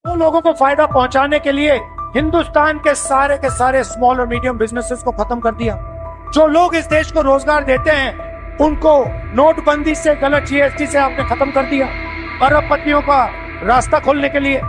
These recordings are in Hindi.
वो लोगों को फायदा पहुंचाने के लिए हिंदुस्तान के सारे स्मॉल और मीडियम बिजनेसेस को खत्म कर दिया। जो लोग इस देश को रोजगार देते हैं उनको नोटबंदी से, गलत जीएसटी से आपने खत्म कर दिया, अरबपतियों का रास्ता खोलने के लिए।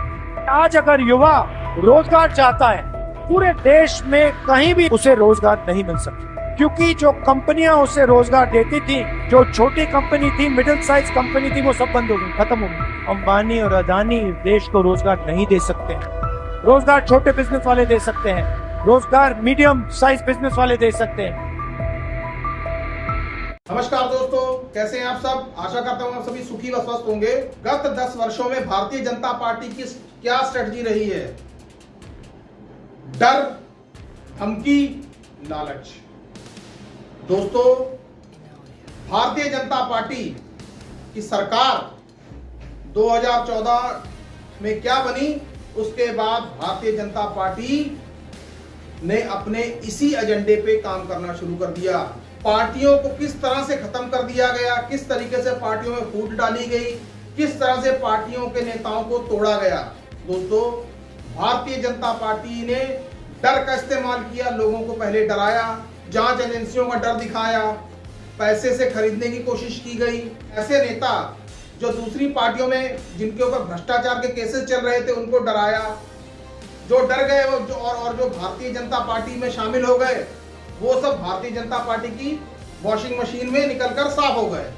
आज अगर युवा रोजगार चाहता है, पूरे देश में कहीं भी उसे रोजगार नहीं मिल सकता, क्योंकि जो कंपनियां उसे रोजगार देती थी, जो छोटी कंपनी थी, मिडिल साइज कंपनी थी, वो सब बंद हो गई, खत्म हो गई। अंबानी और अदानी देश को रोजगार नहीं दे सकते हैं। रोजगार छोटे बिजनेस वाले दे सकते हैं, रोजगार मीडियम साइज बिजनेस वाले दे सकते हैं। नमस्कार दोस्तों, कैसे हैं आप सब। आशा करता हूं आप सभी सुखी व स्वस्थ होंगे। गत 10 वर्षों में भारतीय जनता पार्टी की क्या स्ट्रेटजी रही है? डर, धमकी, लालच। दोस्तों, भारतीय जनता पार्टी की सरकार 2014 में क्या बनी, उसके बाद भारतीय जनता पार्टी ने अपने इसी एजेंडे पे काम करना शुरू कर दिया। पार्टियों को किस तरह से खत्म कर दिया गया, किस तरीके से पार्टियों में फूट डाली गई, किस तरह से पार्टियों के नेताओं को तोड़ा गया। दोस्तों, भारतीय जनता पार्टी ने डर का इस्तेमाल किया, लोगों को पहले डराया, जांच एजेंसियों का डर दिखाया, पैसे से खरीदने की कोशिश की गई। ऐसे नेता जो दूसरी पार्टियों में जिनके ऊपर भ्रष्टाचार के केसेस चल रहे थे उनको डराया, जो डर गए और जो भारतीय जनता पार्टी में शामिल हो गए वो सब भारतीय जनता पार्टी की वॉशिंग मशीन में निकलकर साफ हो गए।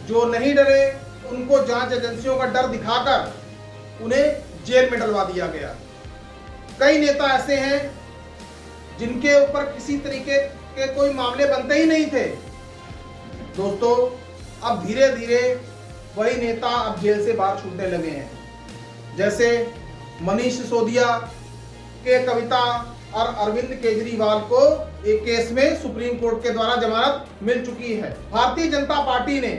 जो नहीं डरे उनको जांच एजेंसियों का डर दिखाकर उन्हें जेल में डलवा दिया गया। कई नेता ऐसे हैं जिनके ऊपर किसी तरीके के कोई मामले बनते ही नहीं थे। दोस्तों, अब धीरे धीरे वही नेता अब जेल से बाहर छूटने लगे हैं। जैसे मनीष सिसोदिया के कविता और अरविंद केजरीवाल को एक केस में सुप्रीम कोर्ट के द्वारा जमानत मिल चुकी है। भारतीय जनता पार्टी ने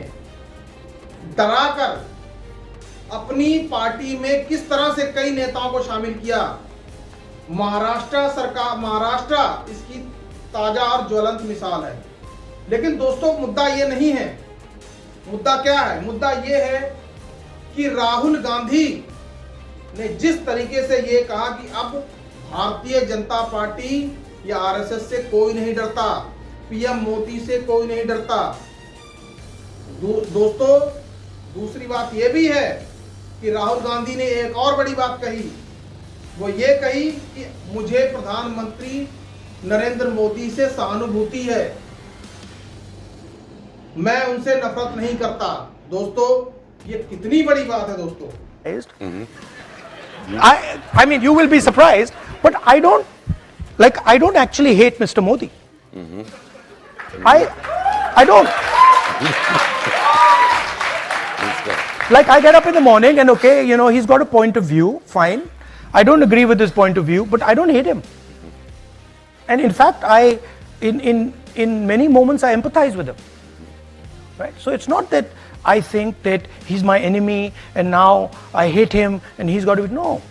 डराकर अपनी पार्टी में किस तरह से कई नेताओं को शामिल किया। महाराष्ट्र इसकी ताजा और ज्वलंत मिसाल है। लेकिन दोस्तों, मुद्दा ये नहीं है। मुद्दा क्या है? मुद्दा ये है कि राहुल गांधी ने जिस तरीके से ये कहा कि अब भारतीय जनता पार्टी या आरएसएस से कोई नहीं डरता, पीएम मोदी से कोई नहीं डरता। दोस्तों, दूसरी बात यह भी है कि राहुल गांधी ने एक और बड़ी बात कही। वो ये कही कि मुझे प्रधानमंत्री नरेंद्र मोदी से सहानुभूति है, मैं उनसे नफरत नहीं करता। दोस्तों, ये कितनी बड़ी बात है दोस्तों। I mean, you will be surprised, but I don't actually hate Mr. Modi. I don't. Like, I get up in the morning and okay, you know, he's got a point of view, fine. I don't agree with his point of view, but I don't hate him. And in fact, in many moments, I empathize with him. Right? So it's not that I think that he's my enemy and now I hate him and he's got to be, no.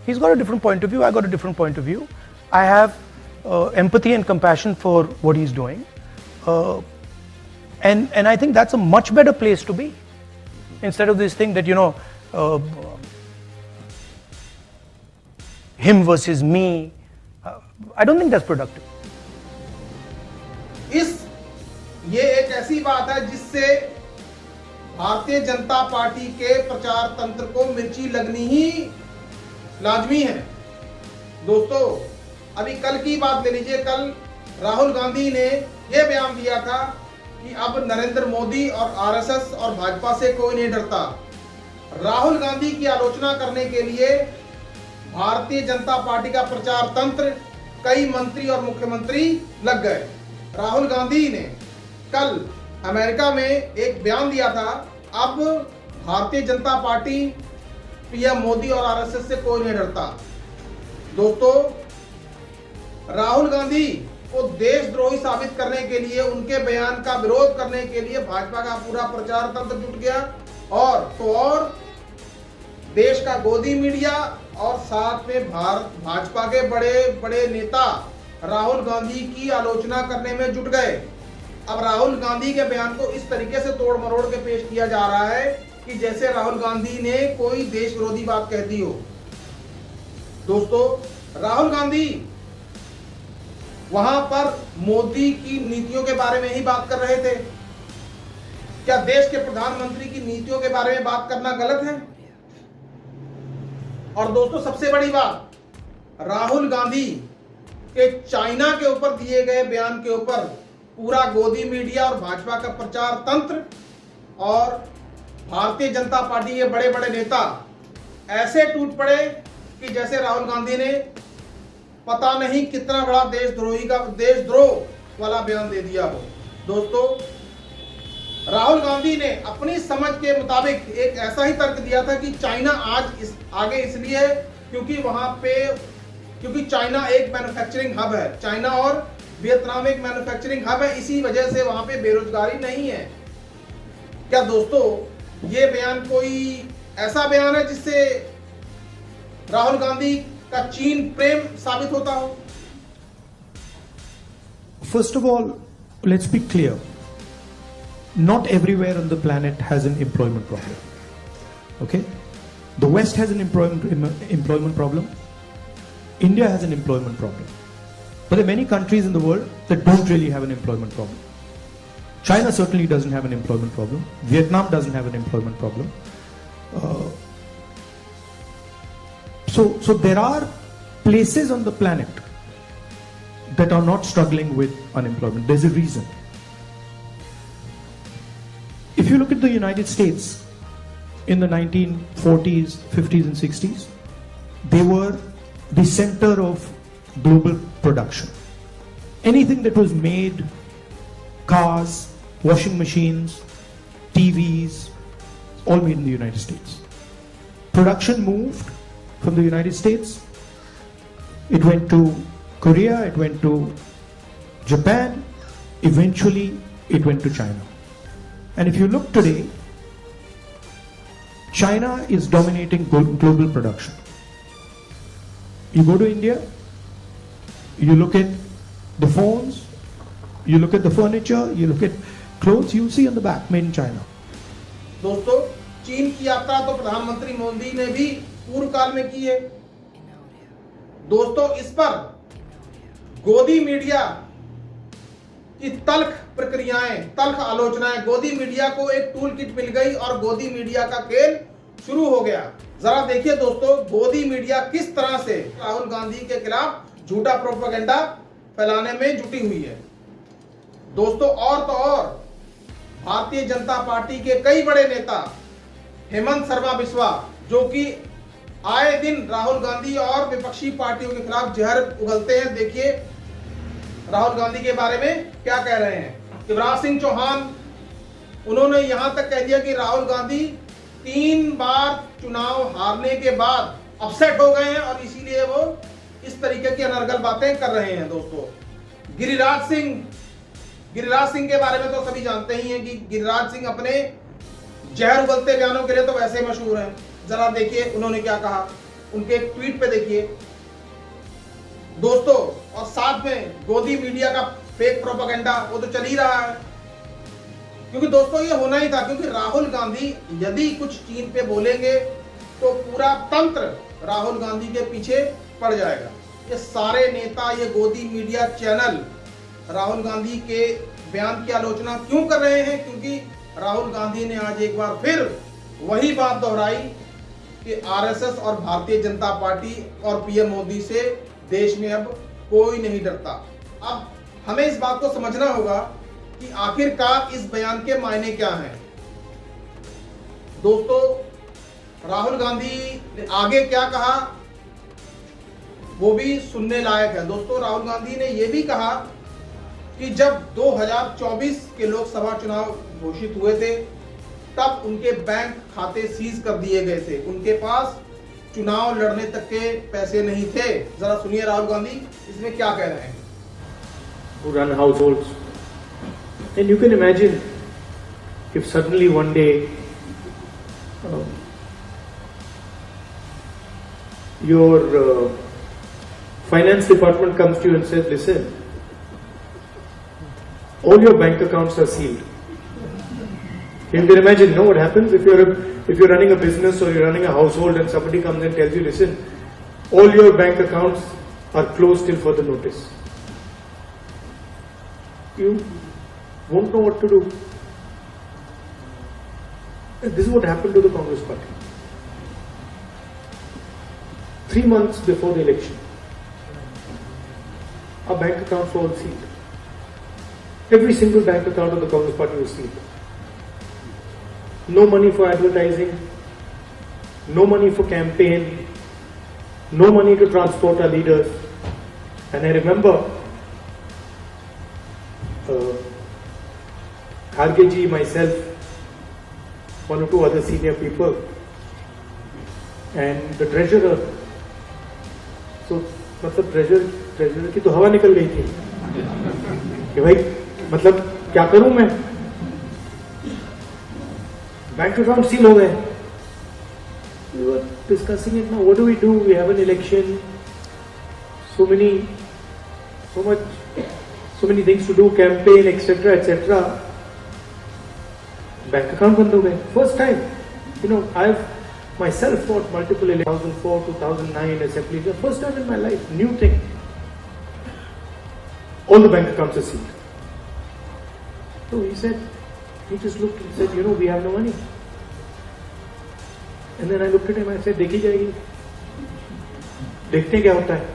He's got a different point of view, I got a different point of view. I have empathy and compassion for what he's doing. And I think that's a much better place to be. Instead of this thing that, you know, him versus me, I don't think that's productive. ये एक ऐसी बात है जिससे भारतीय जनता पार्टी के प्रचार तंत्र को मिर्ची लगनी ही लाजमी है। दोस्तों, अभी कल की बात ले लीजिए। कल राहुल गांधी ने यह बयान दिया था कि अब नरेंद्र मोदी और आरएसएस और भाजपा से कोई नहीं डरता। राहुल गांधी की आलोचना करने के लिए भारतीय जनता पार्टी का प्रचार तंत्र, कई मंत्री और मुख्यमंत्री लग गए। राहुल गांधी ने कल अमेरिका में एक बयान दिया था, अब भारतीय जनता पार्टी पीएम मोदी और आरएसएस से कोई नहीं डरता। दोस्तों, राहुल गांधी को देशद्रोही साबित करने के लिए, उनके बयान का विरोध करने के लिए भाजपा का पूरा प्रचार तंत्र जुट गया। और देश का गोदी मीडिया और साथ में भाजपा के बड़े बड़े नेता राहुल गांधी की आलोचना करने में जुट गए। अब राहुल गांधी के बयान को इस तरीके से तोड़ मरोड़ के पेश किया जा रहा है कि जैसे राहुल गांधी ने कोई देश विरोधी बात कह दी हो। दोस्तों, राहुल गांधी वहां पर मोदी की नीतियों के बारे में ही बात कर रहे थे। क्या देश के प्रधानमंत्री की नीतियों के बारे में बात करना गलत है? और दोस्तों, सबसे बड़ी बात, राहुल गांधी के चाइना के ऊपर दिए गए बयान के ऊपर पूरा गोदी मीडिया और भाजपा का प्रचार तंत्र और भारतीय जनता पार्टी के बड़े बड़े नेता ऐसे टूट पड़े कि जैसे राहुल गांधी ने पता नहीं कितना बड़ा देशद्रोह वाला बयान दे दिया हो। दोस्तों, राहुल गांधी ने अपनी समझ के मुताबिक एक ऐसा ही तर्क दिया था कि चाइना आज आगे इसलिए है क्योंकि चाइना एक मैन्युफैक्चरिंग हब है। चाइना और वियतनाम एक मैन्युफैक्चरिंग हब है, इसी वजह से वहां पे बेरोजगारी नहीं है। क्या दोस्तों, ये बयान कोई ऐसा बयान है जिससे राहुल गांधी का चीन प्रेम साबित होता हो? First of all, let's be clear. Not everywhere on the planet has an employment problem. Okay? The West has an employment problem. India has an employment problem. But there are many countries in the world that don't really have an employment problem. China certainly doesn't have an employment problem. Vietnam doesn't have an employment problem. So there are places on the planet that are not struggling with unemployment. There's a reason. If you look at the United States in the 1940s, 50s and 60s, they were the center of global production. Anything that was made, cars, washing machines, TVs, all made in the United States. Production moved from the United States. It went to Korea, it went to Japan, eventually it went to China. And if you look today, China is dominating global production. You go to India, you look at the phones, you look at the furniture, you look at clothes, you see on the back, made in China. दोस्तों, चीन की यात्रा तो प्रधानमंत्री मोदी ने भी पूर्व काल में की है। दोस्तों, इस पर गोदी मीडिया की तल्ख प्रक्रियाएं, तल्ख आलोचनाएं, गोदी मीडिया को एक टूल किट मिल गई और गोदी मीडिया का खेल शुरू हो गया। जरा देखिए दोस्तों, गोदी मीडिया किस तरह से राहुल गांधी के खिलाफ झूठा प्रोपेगेंडा फैलाने में जुटी हुई है। दोस्तों, और तो और भारतीय जनता पार्टी के कई बड़े नेता, हेमंत शर्मा बिस्वा, जो कि आए दिन राहुल गांधी और विपक्षी पार्टियों के खिलाफ जहर उगलते हैं। देखिए राहुल गांधी के बारे में क्या कह रहे हैं। शिवराज सिंह चौहान, उन्होंने यहां तक कह दिया कि राहुल गांधी 3 बार चुनाव हारने के बाद अपसेट हो गए हैं और इसीलिए वो इस तरीके की अनर्गल बातें कर रहे हैं। दोस्तों, गिरिराज सिंह के बारे में तो सभी जानते ही हैं कि गिरिराज सिंह अपने जहर उगलते बयानों के लिए तो वैसे मशहूर हैं। जरा देखिए उन्होंने क्या कहा, उनके एक ट्वीट पे देखिए दोस्तों। और साथ में गोदी मीडिया का फेक प्रोपेगेंडा वो तो चल ही रहा है, क्योंकि दोस्तों ये होना ही था, क्योंकि राहुल गांधी यदि कुछ चीन पे बोलेंगे तो पूरा तंत्र राहुल गांधी के पीछे पड़ जाएगा। ये सारे नेता, ये गोदी मीडिया चैनल राहुल गांधी के बयान की आलोचना क्यों कर रहे हैं? क्योंकि राहुल गांधी ने आज एक बार फिर वही बात दोहराई कि आरएसएस और भारतीय जनता पार्टी और पीएम मोदी से देश में अब कोई नहीं डरता। अब हमें इस बात को समझना होगा कि आखिरकार इस बयान के मायने क्या हैं। दोस्तों, राहुल गांधी ने आगे क्या कहा वो भी सुनने लायक है। दोस्तों, राहुल गांधी ने यह भी कहा कि जब 2024 के लोकसभा चुनाव घोषित हुए थे तब उनके बैंक खाते सीज कर दिए गए थे, उनके पास चुनाव लड़ने तक के पैसे नहीं थे। जरा सुनिए राहुल गांधी इसमें क्या कह रहे हैं। Who run households, and you can imagine if suddenly one day your finance department comes to you and says, listen, all your bank accounts are sealed. You can imagine, what happens if you're running a business or you're running a household and somebody comes and tells you, listen, all your bank accounts are closed till further notice. You won't know what to do. And this is what happened to the Congress party. 3 months before the election, our bank accounts were all sealed. Every single bank account of the Congress party was sealed. No money for advertising, no money for campaign, no money to transport our leaders. And I remember Kharge, myself, one or two other senior people, and the treasurer. So मतलब ट्रेजरर की तो हवा निकल गई थी कि भाई मतलब क्या करूं मैं, बैंक अकाउंट सील हो गए. We were discussing it now. What do we do? We have an election. So many things to do, campaign, etc., etc. Bank account बंद हो गए. First time, I've myself fought multiple elections, 2004, 2009 assembly. The first time in my life, new thing. All the bank accounts are sealed. So he just looked and said, we have no money. And then I looked at him and I said, देखी जाएगी, देखते हैं क्या होता है.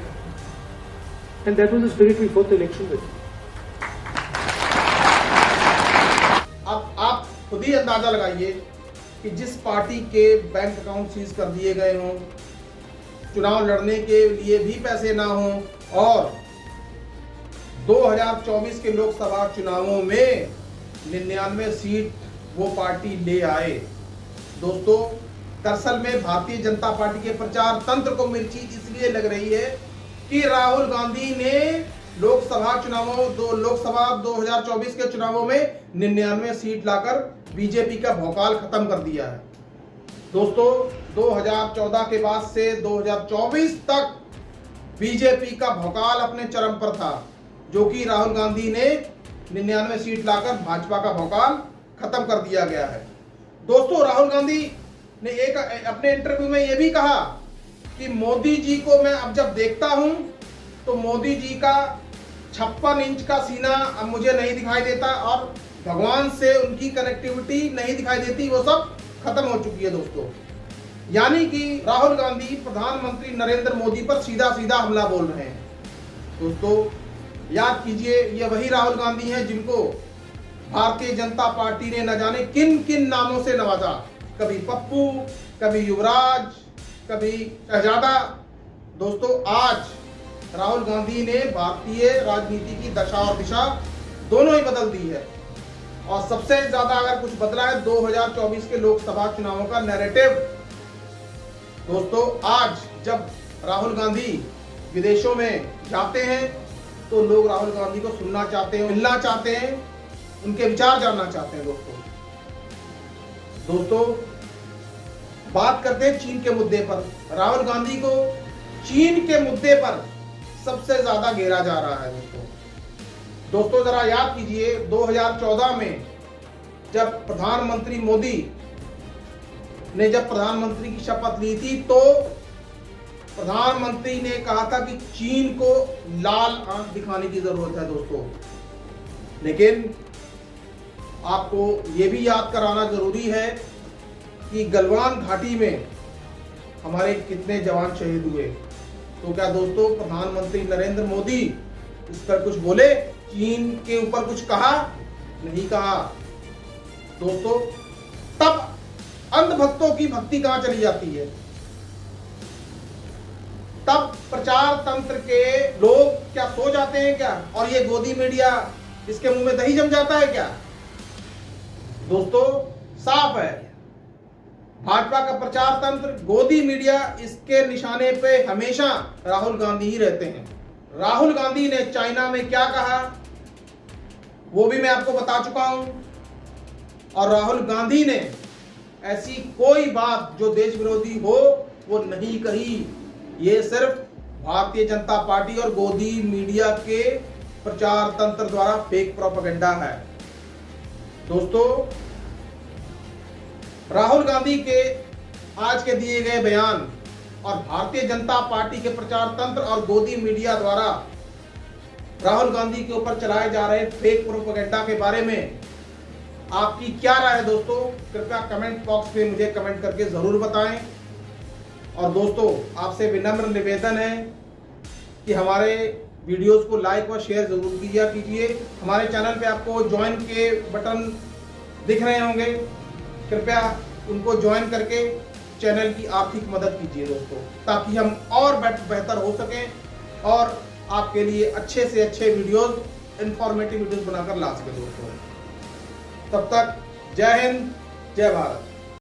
And that was the spirit we fought the election with. अब आप खुद ही अंदाजा लगाइए कि जिस पार्टी के बैंक अकाउंट सीज कर दिए गए हों, चुनाव लड़ने के लिए भी पैसे ना हों, और 2024 के लोकसभा चुनावों में 99 सीट वो पार्टी ले आए. दोस्तों, दरअसल में भारतीय जनता पार्टी के प्रचार तंत्र को मिर्ची इसलिए लग रही है कि राहुल गांधी ने लोकसभा 2024 के चुनावों में 99 सीट लाकर बीजेपी का भौकाल खत्म कर दिया है. दोस्तों, 2014 के बाद से 2024 तक बीजेपी का भौकाल अपने चरम पर था, जो कि राहुल गांधी ने 99 सीट लाकर भाजपा का भौकाल खत्म कर दिया गया है. दोस्तों, राहुल गांधी ने एक अपने इंटरव्यू में यह भी कहा कि मोदी जी को मैं अब जब देखता हूं तो मोदी जी का 56 इंच का सीना अब मुझे नहीं दिखाई देता और भगवान से उनकी कनेक्टिविटी नहीं दिखाई देती, वो सब खत्म हो चुकी है. दोस्तों, यानी कि राहुल गांधी प्रधानमंत्री नरेंद्र मोदी पर सीधा सीधा हमला बोल रहे हैं. दोस्तों, याद कीजिए, ये वही राहुल गांधी हैं जिनको भारतीय जनता पार्टी ने न जाने किन किन नामों से नवाजा. कभी पप्पू, कभी युवराज, कभी शहजादा. दोस्तों, आज राहुल गांधी ने भारतीय राजनीति की दशा और दिशा दोनों ही बदल दी है. और सबसे ज्यादा अगर कुछ बदला है 2024 के लोकसभा चुनावों का नैरेटिव. दोस्तों, आज जब राहुल गांधी विदेशों में जाते हैं तो लोग राहुल गांधी को सुनना चाहते हैं, मिलना चाहते हैं, उनके विचार जानना चाहते हैं. दोस्तों, बात करते हैं चीन के मुद्दे पर. राहुल गांधी को चीन के मुद्दे पर सबसे ज्यादा घेरा जा रहा है. दोस्तों, जरा याद कीजिए, 2014 में जब प्रधानमंत्री मोदी ने जब प्रधानमंत्री की शपथ ली थी तो प्रधानमंत्री ने कहा था कि चीन को लाल आंख दिखाने की जरूरत है. दोस्तों, लेकिन आपको ये भी याद कराना जरूरी है कि गलवान घाटी में हमारे कितने जवान शहीद हुए. तो क्या दोस्तों प्रधानमंत्री नरेंद्र मोदी इस पर कुछ बोले? चीन के ऊपर कुछ कहा? नहीं कहा. दोस्तों, तब अंधभक्तों की भक्ति कहां चली जाती है? तब प्रचार तंत्र के लोग क्या सो जाते हैं क्या? और ये गोदी मीडिया, इसके मुंह में दही जम जाता है क्या? दोस्तों, साफ है, भाजपा का प्रचार तंत्र, गोदी मीडिया, इसके निशाने पे हमेशा राहुल गांधी ही रहते हैं. राहुल गांधी ने चाइना में क्या कहा वो भी मैं आपको बता चुका हूं. और राहुल गांधी ने ऐसी कोई बात जो देश विरोधी हो वो नहीं कही. ये सिर्फ भारतीय जनता पार्टी और गोदी मीडिया के प्रचार तंत्र द्वारा फेक प्रोपेगेंडा है. दोस्तों, राहुल गांधी के आज के दिए गए बयान और भारतीय जनता पार्टी के प्रचार तंत्र और गोदी मीडिया द्वारा राहुल गांधी के ऊपर चलाए जा रहे फेक प्रोपेगेंडा के बारे में आपकी क्या राय है दोस्तों? कृपया कमेंट बॉक्स में मुझे कमेंट करके जरूर बताएं। और दोस्तों, आपसे विनम्र निवेदन है कि हमारे वीडियोस को लाइक व शेयर जरूर कीजिए। हमारे चैनल पे आपको ज्वाइन के बटन दिख रहे होंगे, कृपया उनको ज्वाइन करके चैनल की आर्थिक मदद कीजिए दोस्तों, ताकि हम और बेहतर हो सकें और आपके लिए अच्छे से अच्छे वीडियोस, इंफॉर्मेटिव वीडियोस बनाकर ला सकें दोस्तों। तब तक जय हिंद, जय भारत।